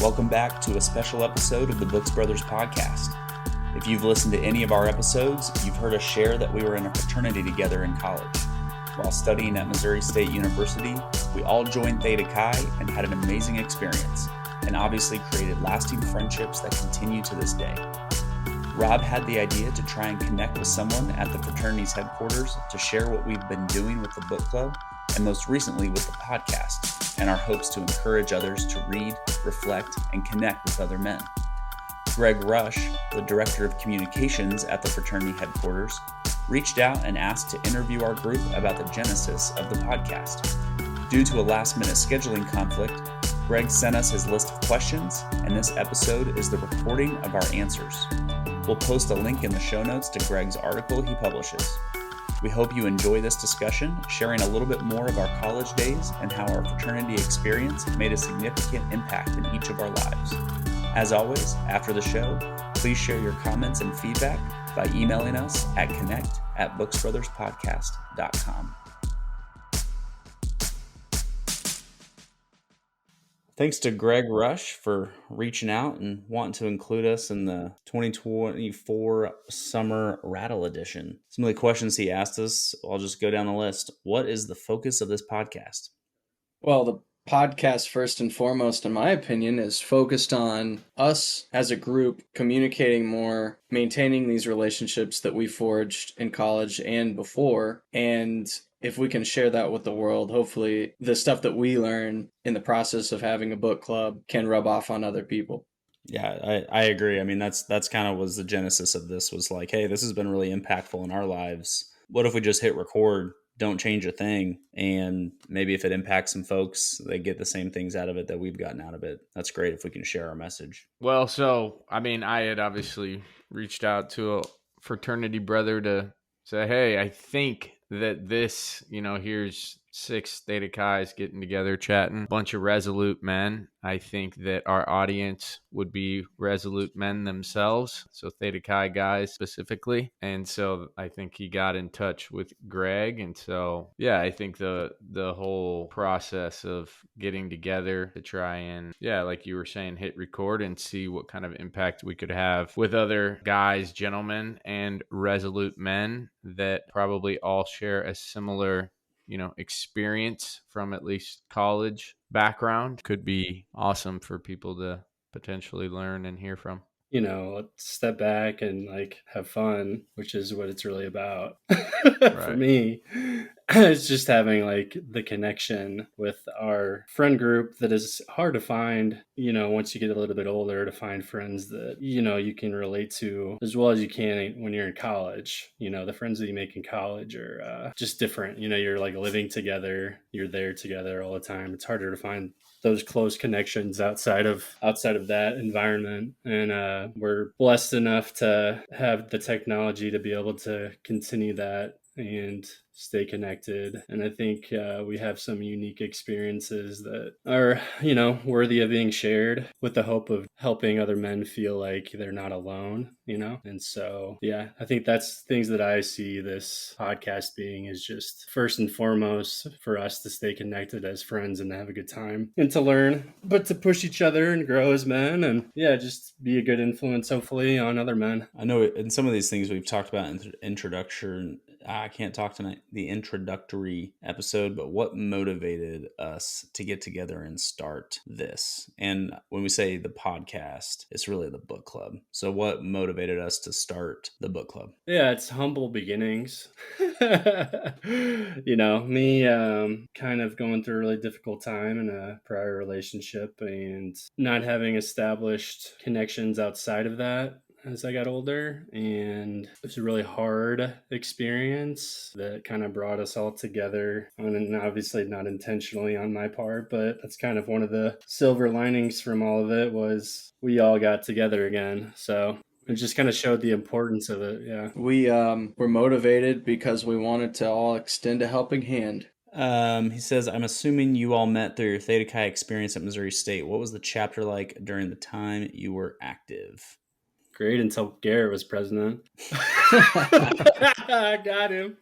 Welcome back to a special episode of the Books Brothers podcast. If you've listened to any of our episodes, you've heard us share that we were in a fraternity together in college. While studying at Missouri State University, we all joined Theta Chi and had an amazing experience, and obviously created lasting friendships that continue to this day. Rob had the idea to try and connect with someone at the fraternity's headquarters to share what we've been doing with the book club, and most recently with the podcast, and our hopes to encourage others to read, reflect, and connect with other men. Greg Rush, the Director of Communications at the fraternity headquarters, reached out and asked to interview our group about the genesis of the podcast. Due to a last-minute scheduling conflict, Greg sent us his list of questions, and this episode is the recording of our answers. We'll post a link in the show notes to Greg's article he publishes. We hope you enjoy this discussion, sharing a little bit more of our college days and how our fraternity experience made a significant impact in each of our lives. As always, after the show, please share your comments and feedback by emailing us at connect@booksbrotherspodcast.com. Thanks to Greg Rush for reaching out and wanting to include us in the 2024 Summer Rattle Edition. Some of the questions he asked us, I'll just go down the list. What is the focus of this podcast? Well, the podcast, first and foremost, in my opinion, is focused on us as a group communicating more, maintaining these relationships that we forged in college and before, and if we can share that with the world, hopefully the stuff that we learn in the process of having a book club can rub off on other people. Yeah, I agree. I mean, that's kind of was the genesis of this, was like, hey, this has been really impactful in our lives. What if we just hit record, don't change a thing, and maybe if it impacts some folks, they get the same things out of it that we've gotten out of it. That's great if we can share our message. Well, so, I mean, I had obviously reached out to a fraternity brother to say, hey, I think that this, here's 6 Theta Chi's getting together, chatting, bunch of resolute men. I think that our audience would be resolute men themselves, so Theta Chi guys specifically. And so I think he got in touch with Greg. And so, yeah, I think the whole process of getting together to try and, like you were saying, hit record and see what kind of impact we could have with other guys, gentlemen, and resolute men that probably all share a similar experience from at least college background could be awesome for people to potentially learn and hear from. Step back and have fun, which is what it's really about. Right. For me, it's just having the connection with our friend group that is hard to find, once you get a little bit older, to find friends that, you can relate to as well as you can when you're in college. The friends that you make in college are just different. You're living together, you're there together all the time. It's harder to find those close connections outside of that environment. And we're blessed enough to have the technology to be able to continue that and stay connected. And I think we have some unique experiences that are, worthy of being shared, with the hope of helping other men feel like they're not alone, And so, I think that's things that I see this podcast being, is just first and foremost for us to stay connected as friends and to have a good time and to learn, but to push each other and grow as men, and just be a good influence, hopefully, on other men. I know in some of these things we've talked about in introduction, I can't talk tonight, the introductory episode, but what motivated us to get together and start this? And when we say the podcast, it's really the book club. So what motivated us to start the book club? Yeah, it's humble beginnings. Me kind of going through a really difficult time in a prior relationship and not having established connections outside of that as I got older, and it was a really hard experience that kind of brought us all together, and obviously not intentionally on my part, but that's kind of one of the silver linings from all of it, was we all got together again. So it just kind of showed the importance of it. Yeah, we were motivated because we wanted to all extend a helping hand. He says, I'm assuming you all met through your Theta Chi experience at Missouri State. What was the chapter like during the time you were active? Great, until Garrett was president. I got him.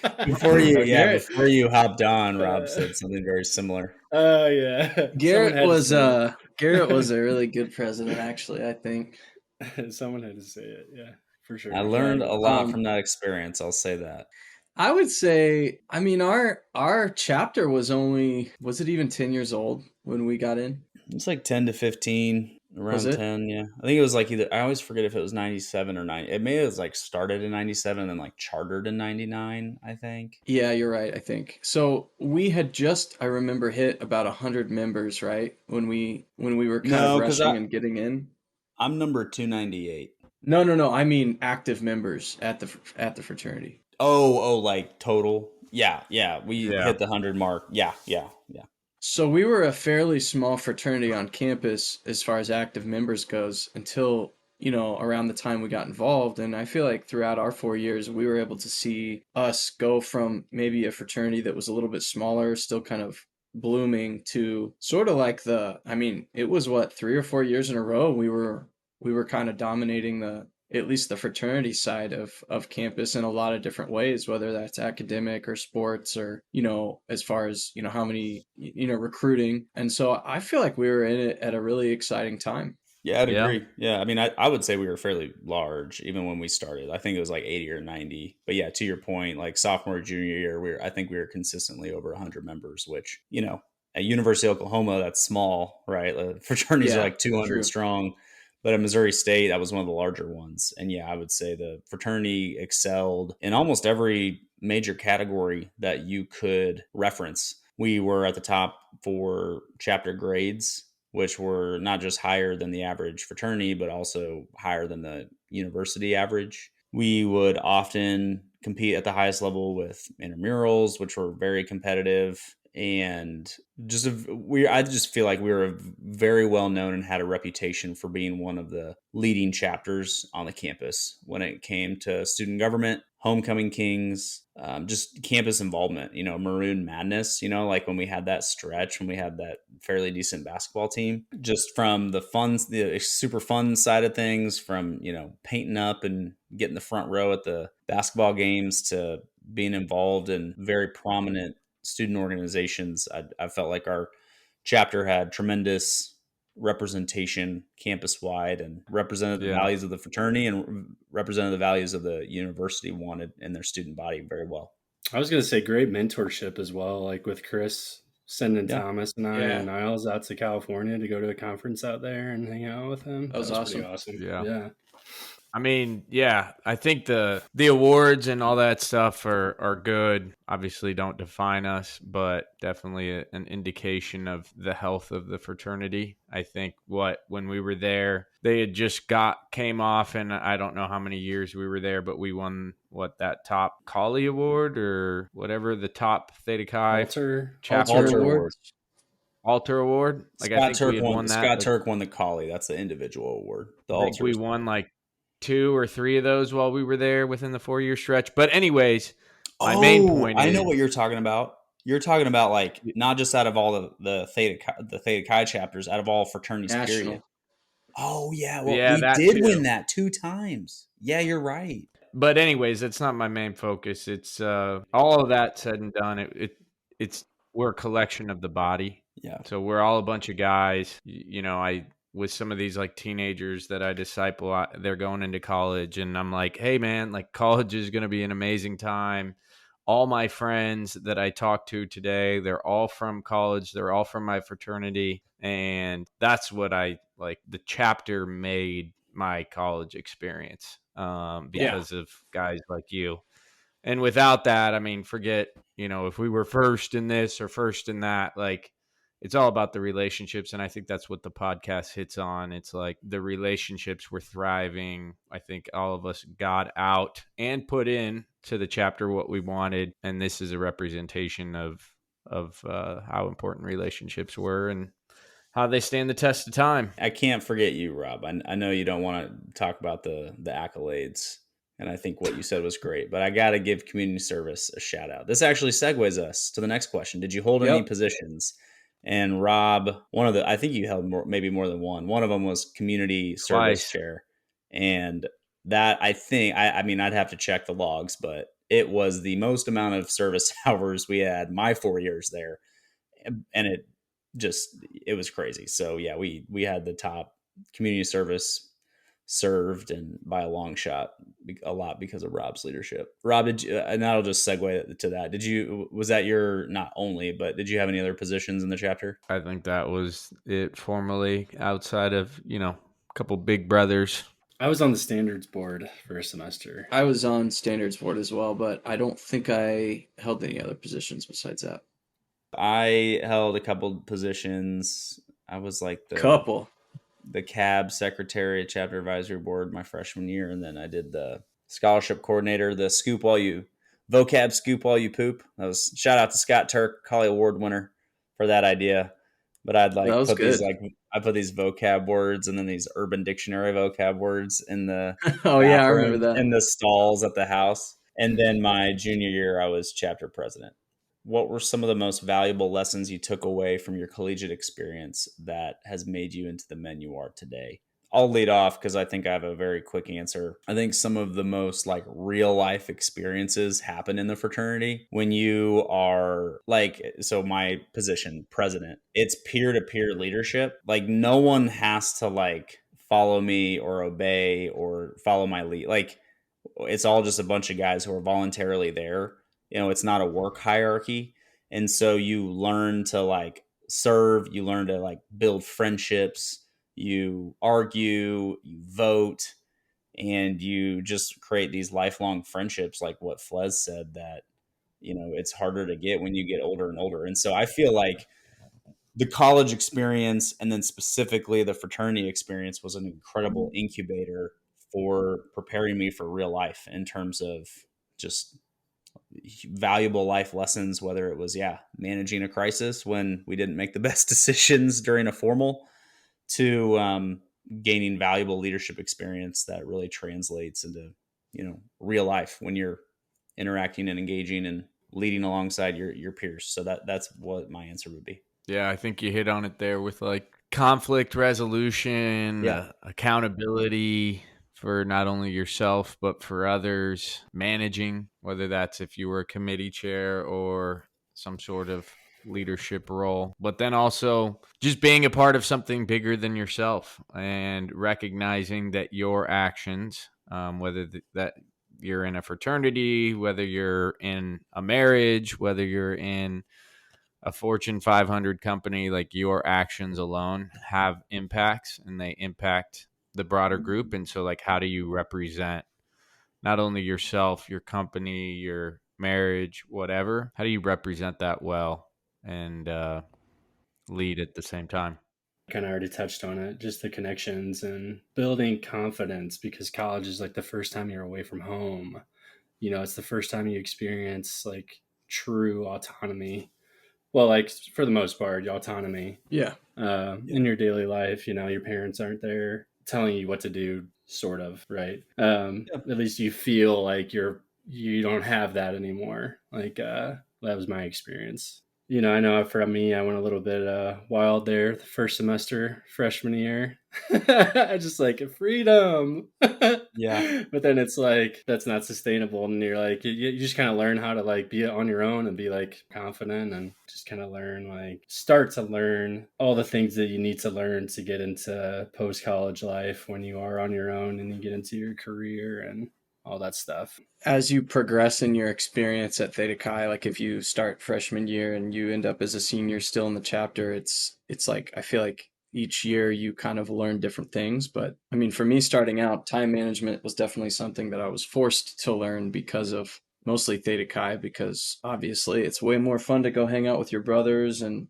Garrett, before you hopped on, Rob said something very similar. Oh yeah. Garrett Someone had to was say it. Garrett was a really good president, actually, I think. Someone had to say it. Yeah, for I sure. Yeah, learned he a was. lot from that experience. I'll say that. I would say, I mean, our chapter was it even 10 years old when we got in? It's like 10 to 15, Was around it? 10. Yeah. I think it was like either, I always forget if it was 97 or 90. It may have like started in 97 and then like chartered in 99, I think. Yeah, you're right, I think. So we had just, I remember, hit about 100 members, right? When we were kind of No, because rushing and getting in. I'm number 298. No, no, no. I mean active members at the fraternity. Like total. Yeah, yeah. We Yeah. hit the 100 mark. Yeah, yeah, yeah. So we were a fairly small fraternity on campus as far as active members goes until, around the time we got involved. And I feel like throughout our 4 years, we were able to see us go from maybe a fraternity that was a little bit smaller, still kind of blooming, to sort of like it was what, 3 or 4 years in a row we were kind of dominating at least the fraternity side of campus in a lot of different ways, whether that's academic or sports or, as far as, how many, recruiting. And so I feel like we were in it at a really exciting time. Yeah, I'd Yeah. agree. Yeah, I mean, I would say we were fairly large even when we started. I think it was like 80 or 90. But yeah, to your point, like sophomore, junior year, I think we were consistently over 100 members, which, at University of Oklahoma, that's small, right? Fraternities are Yeah, like 200 true. strong. But at Missouri State, that was one of the larger ones. And yeah, I would say the fraternity excelled in almost every major category that you could reference. We were at the top for chapter grades, which were not just higher than the average fraternity, but also higher than the university average. We would often compete at the highest level with intramurals, which were very competitive. And I just feel like we were very well known and had a reputation for being one of the leading chapters on the campus when it came to student government, homecoming kings, just campus involvement, Maroon Madness, like when we had that stretch, when we had that fairly decent basketball team, just from the super fun side of things, from, painting up and getting the front row at the basketball games to being involved in very prominent student organizations. I felt like our chapter had tremendous representation campus wide and represented the values of the fraternity and represented the values of the university wanted in their student body very well. I was going to say great mentorship as well, like with Chris sending Thomas and I and Niles out to California to go to a conference out there and hang out with him. That was awesome. Pretty awesome. Yeah. I mean, yeah, I think the awards and all that stuff are good. Obviously don't define us, but definitely an indication of the health of the fraternity. I think when we were there, they had just came off, and I don't know how many years we were there, but we won that top Collie Award or whatever, the top Theta Chi Altar Award. Altar Award. Like Scott I think Turk we had won that. Scott Turk won the Collie. That's the individual award. I think we won like 2 or 3 of those while we were there within the 4-year stretch. But anyways, my main point is, I know what you're talking about. You're talking about like not just out of all the Theta Chi chapters, out of all fraternities, National. period. Oh yeah, well Yeah, we that did too. win that 2 times. Yeah, you're right. But anyways, that's not my main focus. It's all of that said and done. We're a collection of the body. Yeah. So we're all a bunch of guys. With some of these like teenagers that I disciple, they're going into college, and I'm like, hey man, like college is going to be an amazing time. All my friends that I talked to today, they're all from college. They're all from my fraternity. And that's what I like. The chapter made my college experience because of guys like you. And without that, I mean, forget, if we were first in this or first in that, like, it's all about the relationships. And I think that's what the podcast hits on. It's like the relationships were thriving. I think all of us got out and put in to the chapter what we wanted. And this is a representation of how important relationships were and how they stand the test of time. I can't forget you, Rob. I know you don't want to talk about the accolades. And I think what you said was great, but I got to give community service a shout out. This actually segues us to the next question. Did you hold any positions? And Rob, I think you held maybe more than one. One of them was community service chair. And that I think, I mean, I'd have to check the logs, but it was the most amount of service hours we had my 4 years there. And it was crazy. So yeah, we had the top community service served, and by a long shot, a lot because of Rob's leadership. Rob, did you, and that'll just segue to that. Was that your, not only, but did you have any other positions in the chapter? I think that was it formally, outside of, a couple big brothers. I was on the standards board for a semester. I was on standards board as well, but I don't think I held any other positions besides that. I held a couple positions. I was like the cab secretary at chapter advisory board my freshman year, and then I did the scholarship coordinator, the vocab scoop while you poop. That was, shout out to Scott Turk, Collie Award winner for that idea. But I'd That was good. I put these vocab words and then these Urban Dictionary vocab words in the Oh yeah, I bathroom, remember that. in the stalls at the house. And then my junior year, I was chapter president. What were some of the most valuable lessons you took away from your collegiate experience that has made you into the men you are today? I'll lead off because I think I have a very quick answer. I think some of the most like real life experiences happen in the fraternity when you are like, so my position, president, it's peer to peer leadership. Like no one has to like follow me or obey or follow my lead. Like it's all just a bunch of guys who are voluntarily there. It's not a work hierarchy. And so you learn to like serve, you learn to like build friendships, you argue, you vote, and you just create these lifelong friendships, like what Fles said, that it's harder to get when you get older and older. And so I feel like the college experience, and then specifically the fraternity experience, was an incredible incubator for preparing me for real life in terms of just valuable life lessons, whether it was managing a crisis when we didn't make the best decisions during a formal, to gaining valuable leadership experience that really translates into real life when you're interacting and engaging and leading alongside your peers. So that's what my answer would be. Yeah, I think you hit on it there with like conflict resolution, accountability for not only yourself but for others, managing, whether that's if you were a committee chair or some sort of leadership role, but then also just being a part of something bigger than yourself and recognizing that your actions, whether that you're in a fraternity, whether you're in a marriage, whether you're in a Fortune 500 company, like your actions alone have impacts, and they impact the broader group. And so like, how do you represent not only yourself, your company, your marriage, whatever, how do you represent that well and lead at the same time? Kind of already touched on it, just the connections and building confidence, because college is like the first time you're away from home. It's the first time you experience like true autonomy. Well, like for the most part, autonomy. Yeah. In your daily life, your parents aren't there telling you what to do, sort of, right? At least you feel like you don't have that anymore. Like that was my experience. I know for me, I went a little bit wild there the first semester, freshman year. I just like freedom. Yeah. But then it's like, that's not sustainable. And you're like, you just kind of learn how to like be on your own and be like confident, and just kind of start to learn all the things that you need to learn to get into post-college life when you are on your own and you get into your career and all that stuff. As you progress in your experience at Theta Chi, like if you start freshman year and you end up as a senior still in the chapter, it's like, I feel like each year you kind of learn different things. But I mean, for me starting out, time management was definitely something that I was forced to learn because of mostly Theta Chi, because obviously it's way more fun to go hang out with your brothers and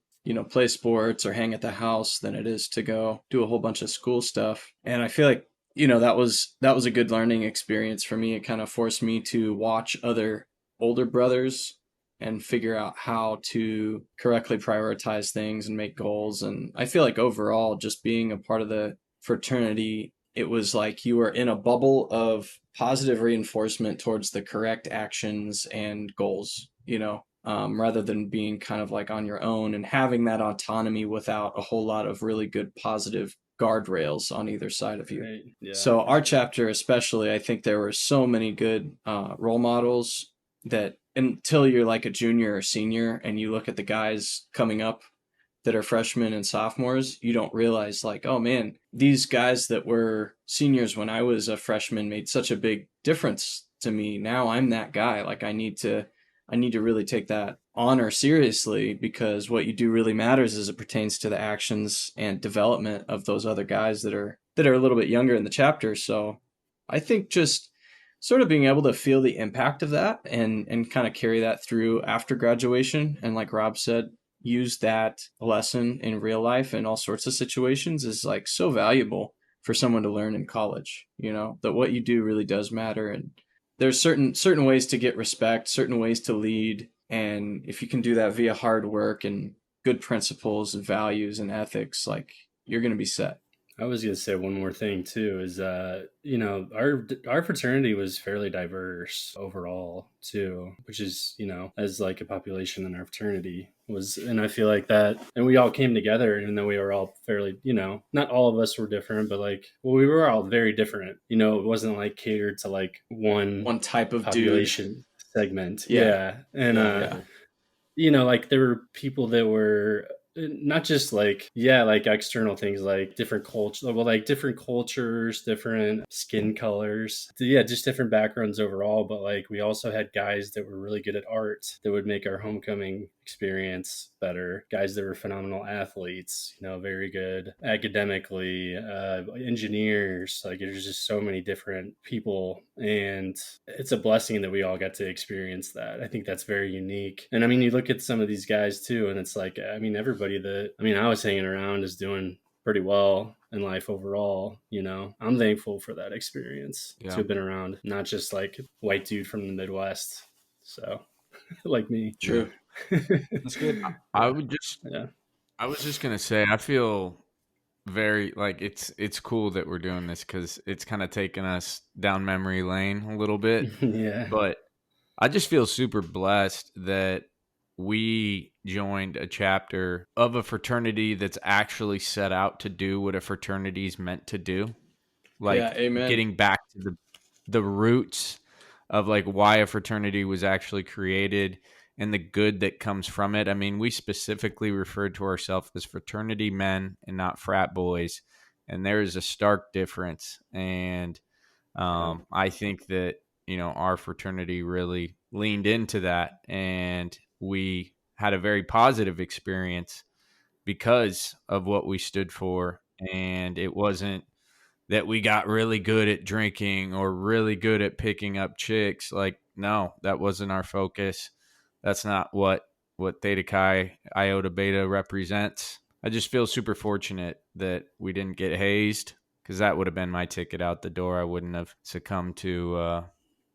play sports or hang at the house than it is to go do a whole bunch of school stuff. And I feel like that was a good learning experience for me. It kind of forced me to watch other older brothers and figure out how to correctly prioritize things and make goals. And I feel like overall, just being a part of the fraternity, it was like you were in a bubble of positive reinforcement towards the correct actions and goals, rather than being kind of like on your own and having that autonomy without a whole lot of really good positive guardrails on either side of you. Right. Yeah, so our chapter especially, I think there were so many good role models that until you're like a junior or senior and you look at the guys coming up that are freshmen and sophomores, you don't realize like, oh man, these guys that were seniors when I was a freshman made such a big difference to me. Now I'm that guy. Like I need to really take that honor seriously, because what you do really matters as it pertains to the actions and development of those other guys that are a little bit younger in the chapter. So I think just sort of being able to feel the impact of that and kind of carry that through after graduation, and like Rob said, use that lesson in real life in all sorts of situations is like so valuable for someone to learn in college, that what you do really does matter. And there's certain ways to get respect, certain ways to lead, and if you can do that via hard work and good principles and values and ethics, like you're going to be set. I was going to say one more thing too is our fraternity was fairly diverse overall too, which is, as like a population in our fraternity was, and I feel like that, and we all came together, even though we were all fairly, not all of us were different, but like, well, we were all very different. It wasn't like catered to like one type of population segment. Yeah. And like there were people that were not just like external things, like different culture, well, like different cultures, different skin colors, just different backgrounds overall. But like we also had guys that were really good at art that would make our homecoming experience better, guys that were phenomenal athletes, very good academically, engineers. Like there's just so many different people, and it's a blessing that we all got to experience that. I think that's very unique. And I mean, you look at some of these guys too, and it's like, I mean, everybody that I was hanging around is doing pretty well in life overall. I'm thankful for that experience to have been around, not just like white dude from the Midwest. So like me. True. That's good. I was just gonna say, I feel very like it's cool that we're doing this, because it's kind of taking us down memory lane a little bit. Yeah. But I just feel super blessed that we joined a chapter of a fraternity that's actually set out to do what a fraternity is meant to do. Like, amen. Getting back to the roots of like why a fraternity was actually created and the good that comes from it. I mean, we specifically referred to ourselves as fraternity men and not frat boys. And there is a stark difference. And I think that, our fraternity really leaned into that, and we had a very positive experience because of what we stood for. And it wasn't that we got really good at drinking or really good at picking up chicks. Like, no, that wasn't our focus. That's not what Theta Chi Iota Beta represents. I just feel super fortunate that we didn't get hazed, because that would have been my ticket out the door. I wouldn't have succumbed to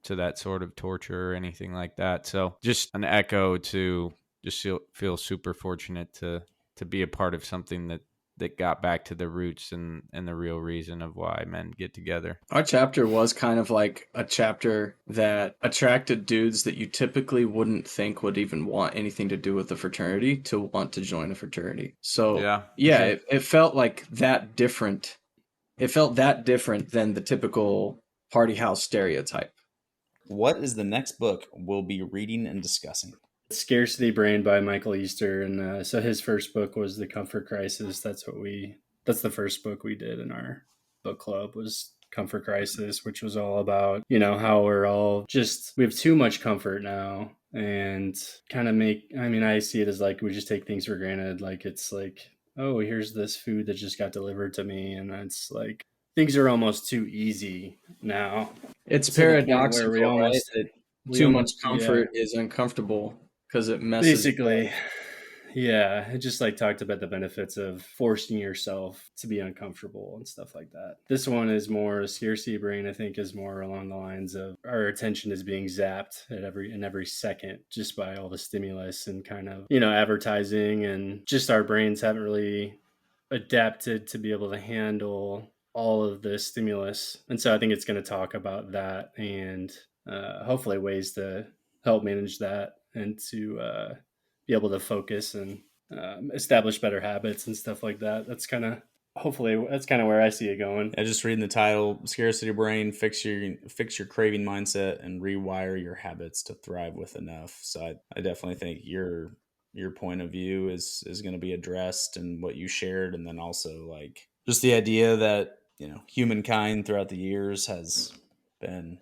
that sort of torture or anything like that. So just an echo to just feel super fortunate to be a part of something that got back to the roots and the real reason of why men get together. Our chapter was kind of like a chapter that attracted dudes that you typically wouldn't think would even want anything to do with the fraternity to want to join a fraternity. So sure. it felt like that different. It felt that different than the typical party house stereotype. What is the next book we'll be reading and discussing? Scarcity Brain by Michael Easter. And so his first book was The Comfort Crisis. That's the first book we did in our book club, was Comfort Crisis, which was all about, how we're all we have too much comfort now, and kind of I see it as like, we just take things for granted. Like, it's like, oh, here's this food that just got delivered to me. And it's like, things are almost too easy now. It's paradoxical, where we almost, right? Too much comfort is uncomfortable because it messes. Basically, yeah. It just like talked about the benefits of forcing yourself to be uncomfortable and stuff like that. This one is more, Scarcity Brain, I think, is more along the lines of our attention is being zapped in every second just by all the stimulus and kind of, advertising, and just our brains haven't really adapted to be able to handle all of the stimulus. And so I think it's going to talk about that, and hopefully ways to help manage that, and to be able to focus and establish better habits and stuff like that. That's kind of hopefully that's kind of where I see it going. Yeah, just reading the title, Scarcity Brain, fix your craving mindset and rewire your habits to thrive with enough. So I definitely think your point of view is going to be addressed and what you shared, and then also like just the idea that, you know, humankind throughout the years has been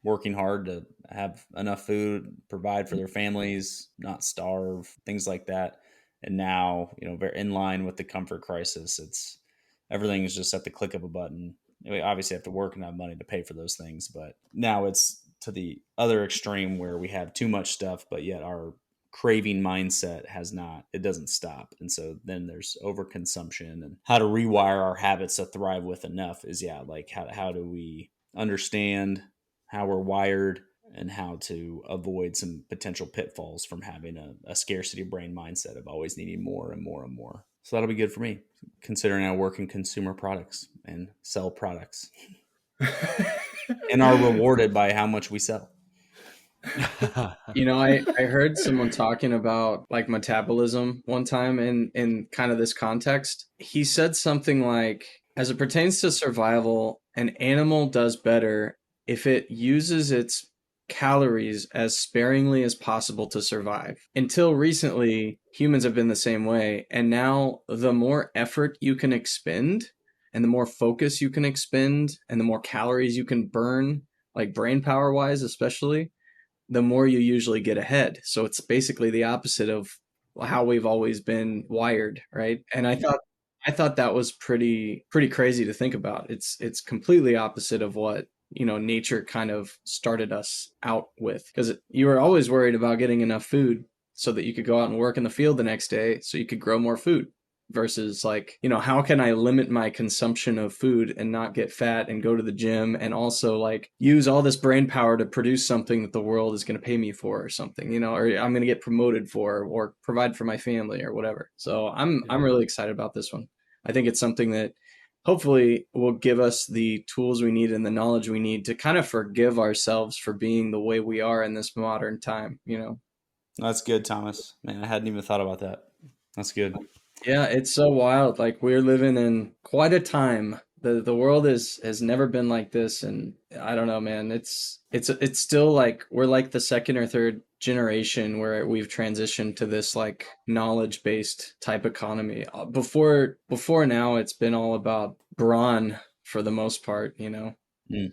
working hard to have enough food, provide for their families, not starve, things like that. And now, you know, very in line with the comfort crisis, it's everything is just at the click of a button. We obviously have to work and have money to pay for those things, but now it's to the other extreme where we have too much stuff, but yet our craving mindset has not, it doesn't stop. And so then there's overconsumption, and how to rewire our habits to thrive with enough is, yeah, like how do we understand how we're wired and how to avoid some potential pitfalls from having a scarcity brain mindset of always needing more and more and more. So that'll be good for me, considering I work in consumer products and sell products and are rewarded by how much we sell. You know, I heard someone talking about like metabolism one time in kind of this context. He said something like, as it pertains to survival, an animal does better if it uses its calories as sparingly as possible to survive. Until recently, humans have been the same way. And now the more effort you can expend and the more focus you can expend and the more calories you can burn, like brain power wise, especially, the more you usually get ahead. So it's basically the opposite of how we've always been wired, right? And I thought that was pretty crazy to think about. It's completely opposite of what, you know, nature kind of started us out with, because you were always worried about getting enough food so that you could go out and work in the field the next day so you could grow more food, versus like, you know, how can I limit my consumption of food and not get fat and go to the gym and also like use all this brain power to produce something that the world is going to pay me for or something, you know, or I'm going to get promoted for or provide for my family or whatever. So I'm really excited about this one. I think it's something that hopefully will give us the tools we need and the knowledge we need to kind of forgive ourselves for being the way we are in this modern time, you know. That's good, Thomas. Man, I hadn't even thought about that. That's good. Yeah, it's so wild. Like we're living in quite a time. The world has never been like this, and I don't know, man. It's still like we're like the second or third generation where we've transitioned to this like knowledge-based type economy. Before now, it's been all about brawn for the most part, you know. Mm.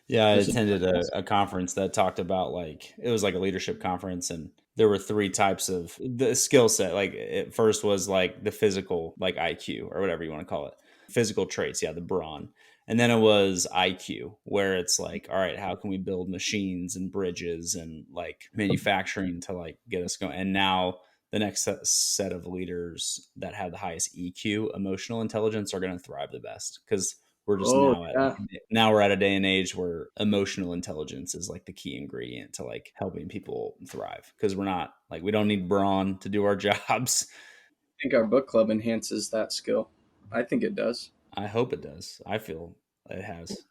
Yeah, I There's a attended a conference that talked about, like, it was like a leadership conference, and there were three types of the skill set. Like, it first was like the physical, like IQ or whatever you want to call it, physical traits. Yeah, the brawn. And then it was IQ, where it's like, all right, how can we build machines and bridges and like manufacturing to like get us going? And now the next set of leaders that have the highest EQ, emotional intelligence, are going to thrive the best, because we're just Oh, now at yeah. now we're at a day and age where emotional intelligence is like the key ingredient to like helping people thrive, because we're not like, we don't need brawn to do our jobs. I think our book club enhances that skill. I think it does. I hope it does. I feel it has.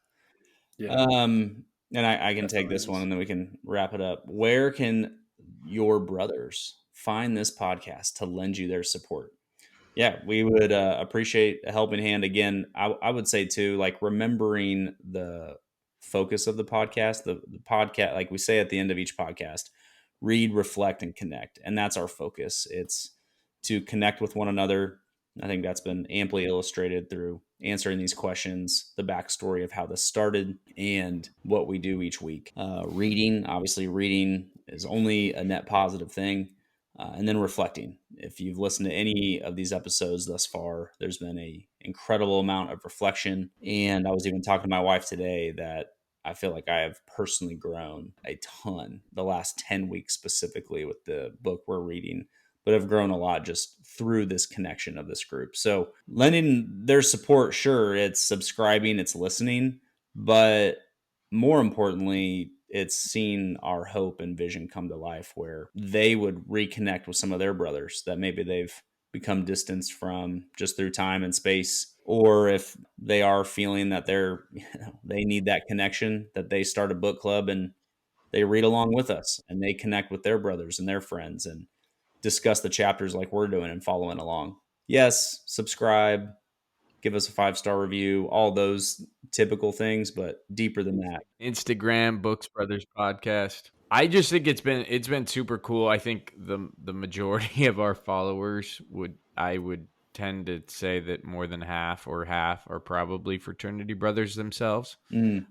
Yeah, And I can take definitely this one is. and then we can wrap it up. Where can your brothers find this podcast to lend you their support? Yeah, we would appreciate a helping hand. Again, I would say too, like, remembering the focus of the podcast, the podcast, like we say at the end of each podcast, read, reflect, and connect. And that's our focus. It's to connect with one another. I think that's been amply illustrated through answering these questions, the backstory of how this started, and what we do each week. Reading, obviously, reading is only a net positive thing. And then reflecting. If you've listened to any of these episodes thus far, there's been a incredible amount of reflection. And I was even talking to my wife today that I feel like I have personally grown a ton the last 10 weeks, specifically with the book we're reading, but have grown a lot just through this connection of this group. So lending their support, sure, it's subscribing, it's listening, but more importantly, it's seeing our hope and vision come to life, where they would reconnect with some of their brothers that maybe they've become distanced from just through time and space, or if they are feeling that they need that connection, that they start a book club and they read along with us and they connect with their brothers and their friends and discuss the chapters like we're doing and following along. Yes, subscribe, give us a 5-star review, all those typical things, but deeper than that. Instagram, Books Brothers Podcast. I just think it's been super cool. I think the majority of our followers would tend to say that more than half are probably fraternity brothers themselves.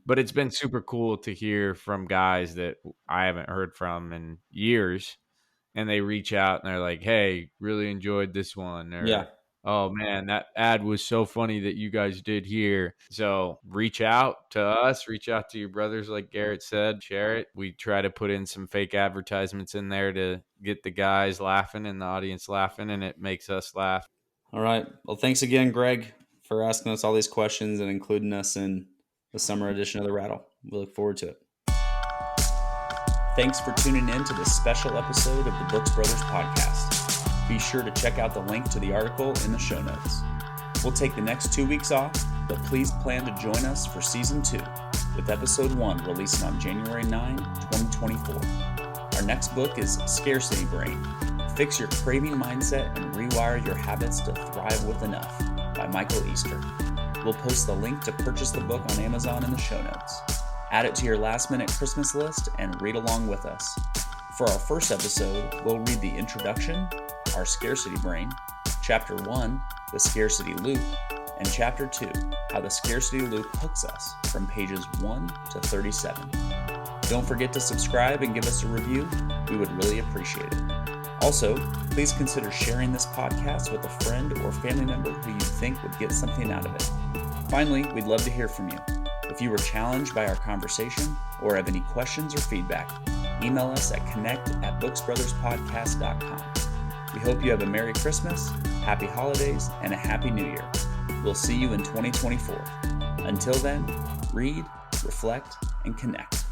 But it's been super cool to hear from guys that I haven't heard from in years, and they reach out and they're like, "Hey, really enjoyed this one," or Yeah. "Oh man, that ad was so funny that you guys did here." So reach out to us, reach out to your brothers, like Garrett said, share it. We try to put in some fake advertisements in there to get the guys laughing and the audience laughing, and it makes us laugh. All right. Well, thanks again, Greg, for asking us all these questions and including us in the summer edition of The Rattle. We look forward to it. Thanks for tuning in to this special episode of the Books Brothers Podcast. Be sure to check out the link to the article in the show notes. We'll take the next 2 weeks off, but please plan to join us for Season 2, with Episode 1 releasing on January 9, 2024. Our next book is Scarcity Brain. Fix your craving mindset and rewire your habits to thrive with enough by Michael Easter. We'll post the link to purchase the book on Amazon in the show notes. Add it to your last-minute Christmas list and read along with us. For our first episode, we'll read the introduction, our scarcity brain, Chapter 1, the scarcity loop, and Chapter 2, how the scarcity loop hooks us, from pages 1 to 37. Don't forget to subscribe and give us a review. We would really appreciate it. Also, please consider sharing this podcast with a friend or family member who you think would get something out of it. Finally, we'd love to hear from you. If you were challenged by our conversation or have any questions or feedback, email us at connect@booksbrotherspodcast.com. We hope you have a Merry Christmas, Happy Holidays, and a Happy New Year. We'll see you in 2024. Until then, read, reflect, and connect.